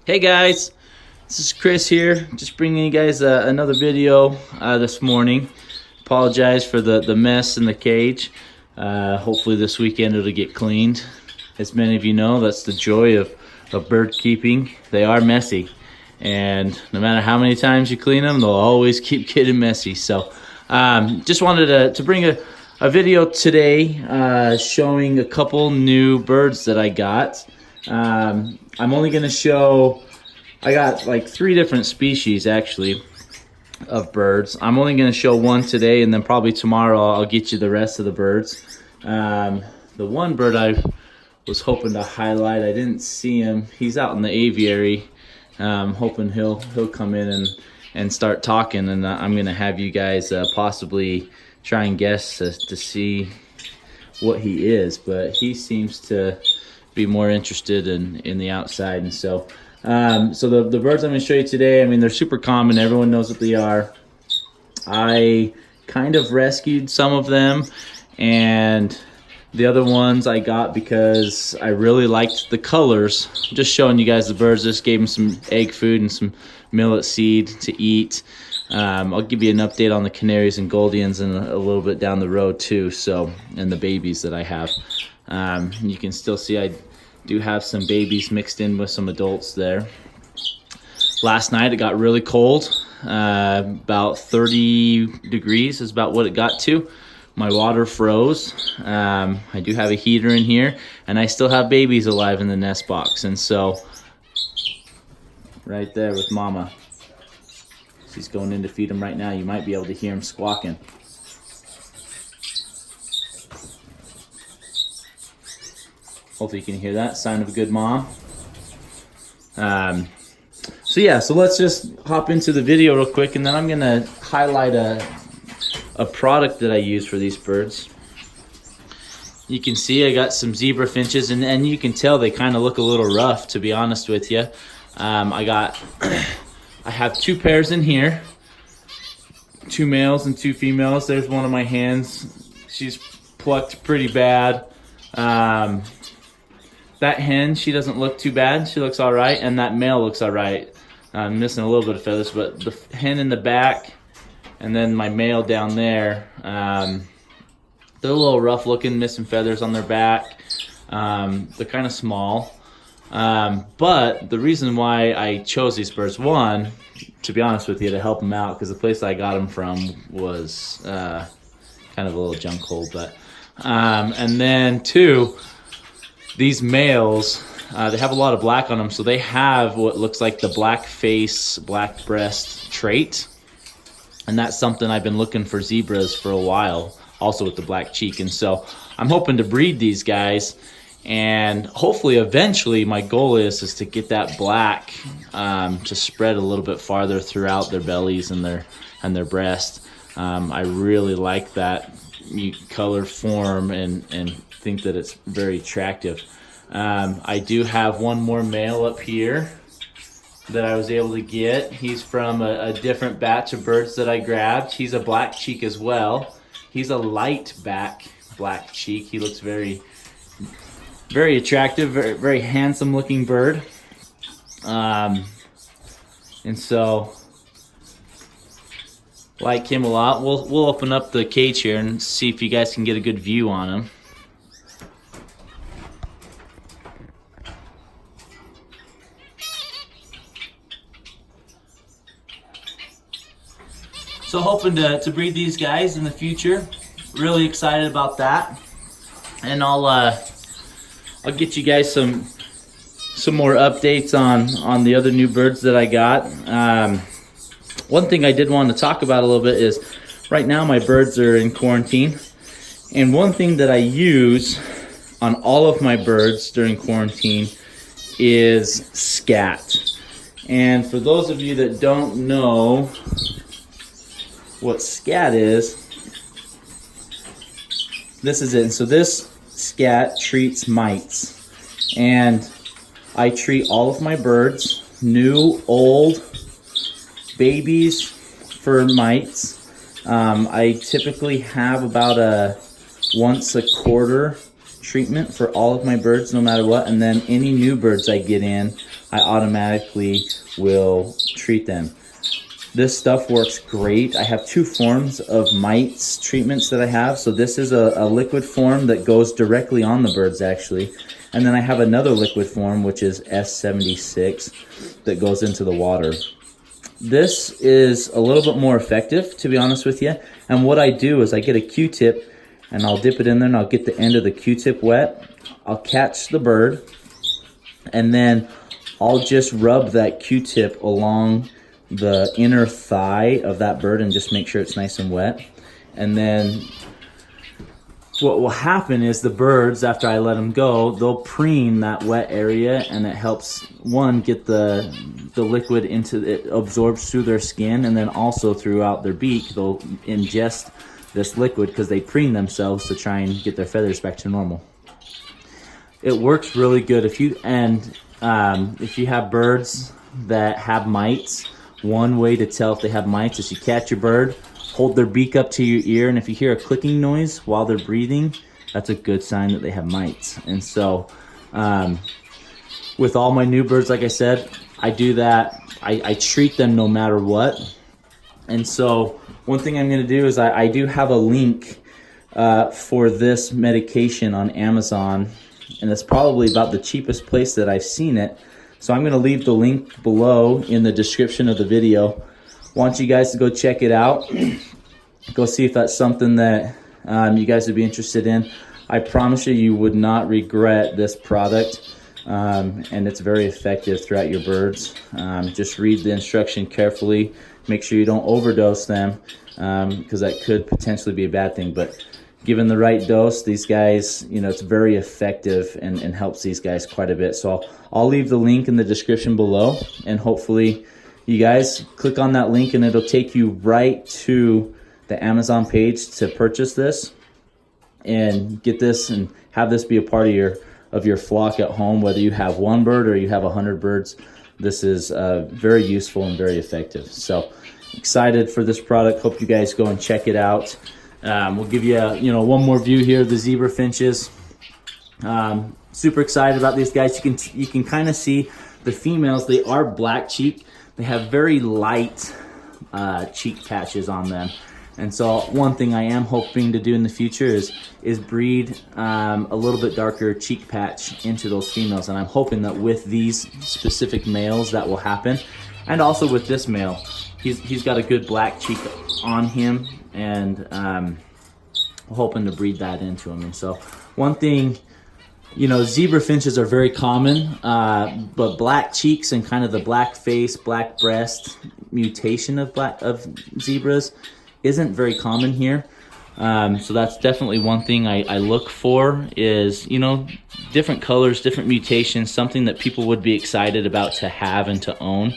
Hey guys, this is Chris here, just bringing you guys another video this morning. Apologize for the mess in the cage. Hopefully this weekend it'll get cleaned. As many of you know, that's the joy of bird keeping. They are messy, and no matter how many times you clean them, they'll always keep getting messy. So just wanted to bring a video today showing a couple new birds that I got. I'm only going to show, I got like 3 different species actually of birds. I'm only going to show one today, and then probably tomorrow I'll get you the rest of the birds. The one bird I was hoping to highlight, I didn't see him. He's out in the aviary. Hoping he'll come in and start talking, and I'm going to have you guys possibly try and guess to see what he is, but he seems to be more interested in the outside. And so the birds I'm going to show you today, I mean, they're super common. Everyone knows what they are. I kind of rescued some of them, and the other ones I got because I really liked the colors. Just showing you guys the birds. Just gave them some egg food and some millet seed to eat. I'll give you an update on the canaries and Goldians and a little bit down the road too, so, and the babies that I have. You can still see I do have some babies mixed in with some adults there. Last night it got really cold. About 30 degrees is about what it got to. My water froze. I do have a heater in here, and I still have babies alive in the nest box. And so, right there with Mama. She's going in to feed them right now. You might be able to hear them squawking. Hopefully you can hear that. Sign of a good mom. So yeah, so let's just hop into the video real quick, and then I'm going to highlight a product that I use for these birds. You can see I got some zebra finches, and you can tell they kind of look a little rough, to be honest with you. I have 2 pairs in here, 2 males and 2 females. There's one of my hens. She's plucked pretty bad. That hen, she doesn't look too bad. She looks all right, and that male looks all right. I'm missing a little bit of feathers, but the hen in the back and then my male down there, they're a little rough looking, missing feathers on their back. They're kind of small. But the reason why I chose these birds, one, to be honest with you, to help them out, because the place I got them from was kind of a little junk hole. But and then 2, these males, they have a lot of black on them, so they have what looks like the black face, black breast trait. And that's something I've been looking for zebras for a while, also with the black cheek. And so I'm hoping to breed these guys, and hopefully eventually my goal is to get that black to spread a little bit farther throughout their bellies and their breast. I really like that color form and think that it's very attractive. I do have one more male up here that I was able to get. He's from a different batch of birds that I grabbed. He's a black cheek as well. He's a light back black cheek. He looks very, very attractive, very, very handsome looking bird. And so, like him a lot. We'll open up the cage here and see if you guys can get a good view on him. So hoping to breed these guys in the future. Really excited about that. And I'll get you guys some more updates on the other new birds that I got. One thing I did want to talk about a little bit is right now my birds are in quarantine. And one thing that I use on all of my birds during quarantine is Scatt. And for those of you that don't know what Scatt is, this is it. And so this Scatt treats mites, and I treat all of my birds, new, old, babies, for mites. I typically have about a once a quarter treatment for all of my birds no matter what, and then any new birds I get in, I automatically will treat them. This stuff works great. I have two forms of mites treatments that I have. So this is a liquid form that goes directly on the birds actually. And then I have another liquid form, which is S76, that goes into the water. This is a little bit more effective, to be honest with you. And what I do is I get a Q-tip and I'll dip it in there and I'll get the end of the Q-tip wet. I'll catch the bird and then I'll just rub that Q-tip along the inner thigh of that bird and just make sure it's nice and wet. And then what will happen is the birds, after I let them go, they'll preen that wet area, and it helps, one, get the liquid into it, absorbs through their skin, and then also throughout their beak they'll ingest this liquid because they preen themselves to try and get their feathers back to normal. It works really good if you have birds that have mites. One way to tell if they have mites is you catch your bird, hold their beak up to your ear, and if you hear a clicking noise while they're breathing, that's a good sign that they have mites. And so with all my new birds, like I said, I do that. I treat them no matter what. And so one thing I'm going to do is I do have a link for this medication on Amazon, and it's probably about the cheapest place that I've seen it. So I'm going to leave the link below in the description of the video. Want you guys to go check it out. Go see if that's something that you guys would be interested in. I promise you, you would not regret this product. And it's very effective throughout your birds. Just read the instruction carefully. Make sure you don't overdose them, because that could potentially be a bad thing. But given the right dose, these guys, it's very effective and helps these guys quite a bit. So I'll leave the link in the description below, and hopefully you guys click on that link and it'll take you right to the Amazon page to purchase this and get this and have this be a part of your flock at home, whether you have one bird or you have 100 birds. This is very useful and very effective. So excited for this product. Hope you guys go and check it out. We'll give you one more view here of the zebra finches. Super excited about these guys. You can kind of see the females. They are black cheek. They have very light cheek patches on them. And so one thing I am hoping to do in the future is breed a little bit darker cheek patch into those females. And I'm hoping that with these specific males that will happen. And also with this male, he's got a good black cheek on him, and hoping to breed that into him. And so one thing, zebra finches are very common, but black cheeks and kind of the black face, black breast mutation of zebras isn't very common here. So that's definitely one thing I look for is, different colors, different mutations, something that people would be excited about to have and to own.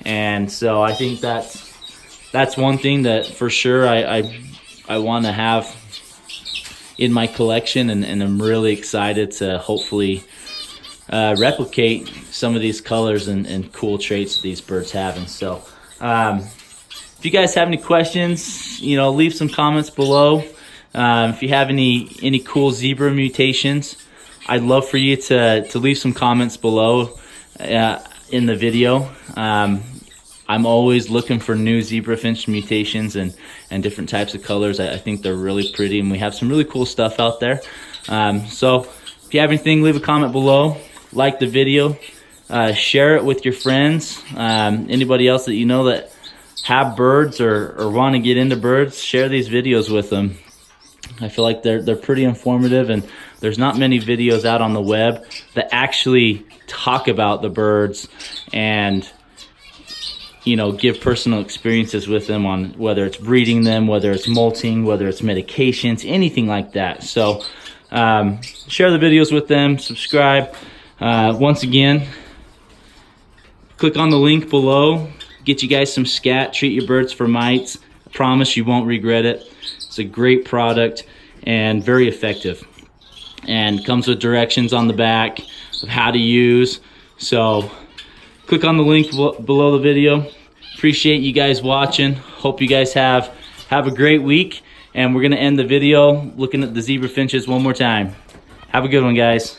And so I think that's one thing that for sure I want to have in my collection, and I'm really excited to hopefully replicate some of these colors and cool traits that these birds have. And so if you guys have any questions, leave some comments below. If you have any cool zebra mutations, I'd love for you to leave some comments below in the video. I'm always looking for new zebra finch mutations and different types of colors. I think they're really pretty, and we have some really cool stuff out there. So if you have anything, leave a comment below. Like the video, share it with your friends. Anybody else that you know that have birds or want to get into birds, share these videos with them. I feel like they're pretty informative, and there's not many videos out on the web that actually talk about the birds and give personal experiences with them on whether it's breeding them, whether it's molting, whether it's medications, anything like that. So share the videos with them, subscribe. Once again, click on the link below, get you guys some Scatt, treat your birds for mites. I promise you won't regret it. It's a great product and very effective, and comes with directions on the back of how to use. So click on the link below the video. Appreciate you guys watching. Hope you guys have a great week, and we're gonna end the video looking at the zebra finches one more time. Have a good one, guys.